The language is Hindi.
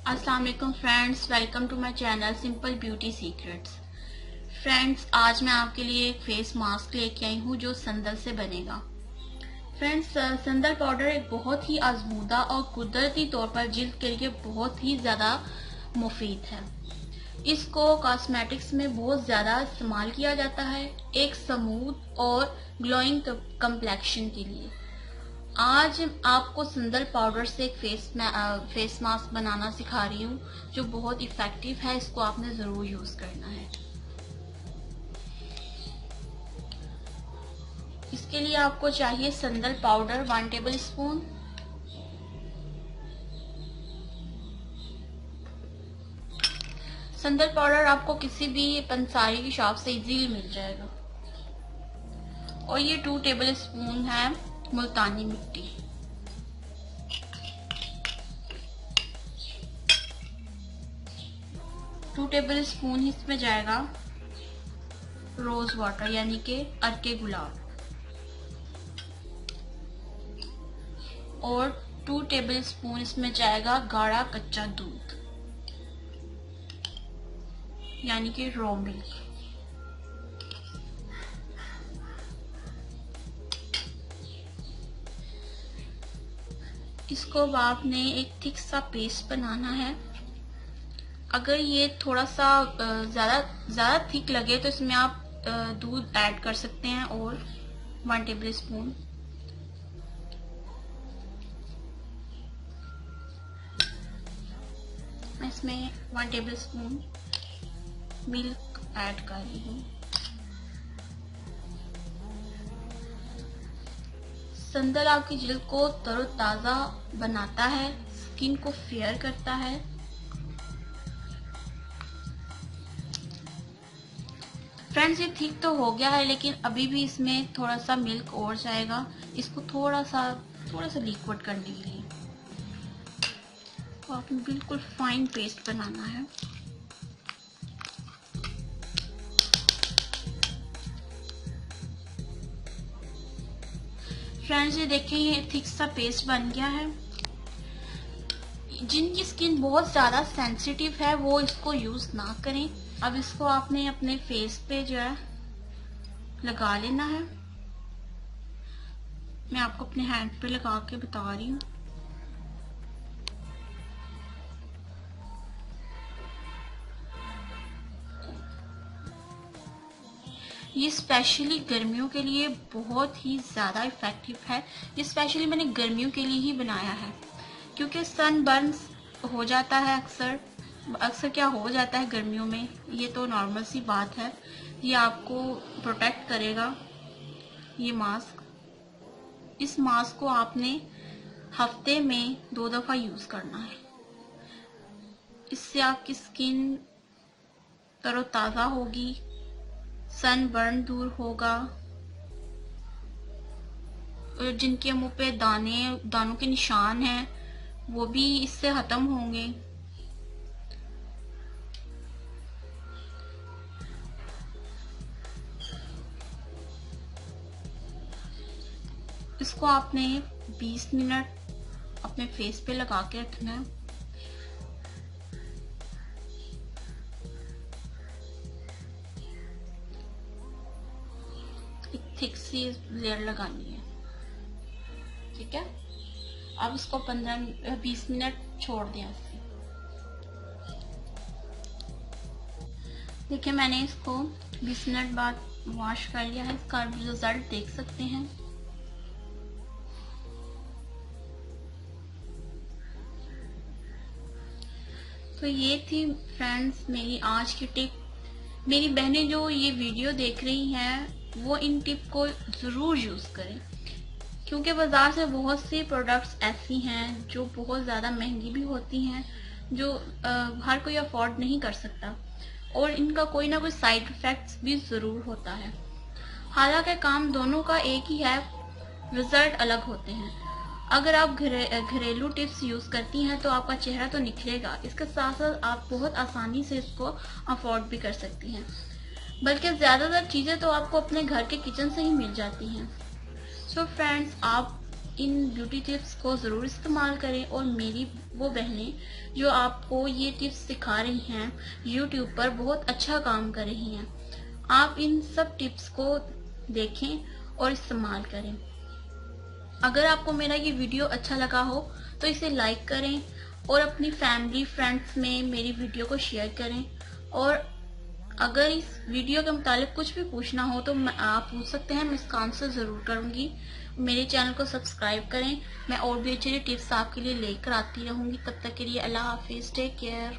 अस्सलाम वालेकुम friends, welcome to my channel simple beauty secrets. Friends, आज मैं आपके लिए एक फेस मास्क लेके आई हूँ जो संदल से बनेगा। फ्रेंड्स, संदल पाउडर एक बहुत ही आजमूदा और कुदरती तौर पर जिल्द के लिए बहुत ही ज़्यादा मुफीद है। इसको कॉस्मेटिक्स में बहुत ज़्यादा इस्तेमाल किया जाता है एक स्मूथ और ग्लोइंग कंप्लेक्शन के लिए। आज आपको संदल पाउडर से एक फेस मास्क बनाना सिखा रही हूँ जो बहुत इफेक्टिव है। इसको आपने ज़रूर यूज़ करना है। इसके लिए आपको चाहिए संदल पाउडर 1 टेबल स्पून, संदल पाउडर आपको किसी भी पंसारी की शॉप से इजीली मिल जाएगा। और ये 2 टेबल स्पून है मुल्तानी मिट्टी। टू टेबल स्पून इसमें जाएगा रोज वाटर यानी कि अर्के गुलाब, और 2 टेबल स्पून इसमें जाएगा गाढ़ा कच्चा दूध यानी कि रॉ मिल्क। इसको आपने एक थिक सा पेस्ट बनाना है। अगर ये थोड़ा सा ज़्यादा थिक लगे तो इसमें आप दूध ऐड कर सकते हैं और 1 टेबल स्पून मैं इसमें 1 टेबल स्पून मिल्क ऐड कर रही हूँ। संदल आपकी जिल्द को तरोताज़ा बनाता है, स्किन को फेयर करता है। फ्रेंड्स, ये ठीक तो हो गया है लेकिन अभी भी इसमें थोड़ा सा मिल्क और जाएगा इसको थोड़ा सा लिक्विड करने के लिए। तो आपने बिल्कुल फाइन पेस्ट बनाना है। फ्रेंड्स, ये देखिए ये थिक सा पेस्ट बन गया है। जिनकी स्किन बहुत ज़्यादा सेंसिटिव है वो इसको यूज़ ना करें। अब इसको आपने अपने फेस पे जो है लगा लेना है। मैं आपको अपने हैंड पे लगा के बता रही हूँ। ये स्पेशली गर्मियों के लिए बहुत ही ज़्यादा इफ़ेक्टिव है। ये स्पेशली मैंने गर्मियों के लिए ही बनाया है क्योंकि सन बर्न्स हो जाता है अक्सर क्या हो जाता है गर्मियों में, ये तो नॉर्मल सी बात है। ये आपको प्रोटेक्ट करेगा ये मास्क। इस मास्क को आपने हफ्ते में 2 दफ़ा यूज़ करना है। इससे आपकी स्किन तरोताज़ा होगी, सन बर्न दूर होगा, और जिनके मुंह पे दानों के निशान हैं वो भी इससे खत्म होंगे। इसको आपने 20 मिनट अपने फेस पे लगा के रखना है। एक थिक सी लेयर लगानी है, ठीक है। अब इसको 15-20 मिनट छोड़ दें ऐसे। देखिए मैंने इसको 20 मिनट बाद वॉश कर लिया है। इसका रिजल्ट देख सकते हैं। तो ये थी फ्रेंड्स मेरी आज की टिप। मेरी बहनें जो ये वीडियो देख रही हैं वो इन टिप को ज़रूर यूज़ करें क्योंकि बाज़ार से बहुत सी प्रोडक्ट्स ऐसी हैं जो बहुत ज़्यादा महंगी भी होती हैं, जो हर कोई अफोर्ड नहीं कर सकता, और इनका कोई ना कोई साइड इफ़ेक्ट्स भी ज़रूर होता है। हालांकि काम दोनों का एक ही है, रिजल्ट अलग होते हैं। अगर आप घरेलू टिप्स यूज़ करती हैं तो आपका चेहरा तो निखरेगा, इसके साथ साथ आप बहुत आसानी से इसको अफोर्ड भी कर सकती हैं। बल्कि ज़्यादातर चीज़ें तो आपको अपने घर के किचन से ही मिल जाती हैं। सो फ्रेंड्स, आप इन ब्यूटी टिप्स को ज़रूर इस्तेमाल करें और मेरी वो बहनें जो आपको ये टिप्स सिखा रही हैं यूट्यूब पर बहुत अच्छा काम कर रही हैं, आप इन सब टिप्स को देखें और इस्तेमाल करें। अगर आपको मेरा ये वीडियो अच्छा लगा हो तो इसे लाइक करें और अपनी फैमिली फ्रेंड्स में मेरी वीडियो को शेयर करें। और अगर इस वीडियो के मुतालिक कुछ भी पूछना हो तो आप पूछ सकते हैं, मैं इसका आंसर ज़रूर करूँगी। मेरे चैनल को सब्सक्राइब करें, मैं और भी अच्छे टिप्स आपके लिए लेकर आती रहूँगी। तब तक के लिए अल्लाह हाफिज़, टेक केयर।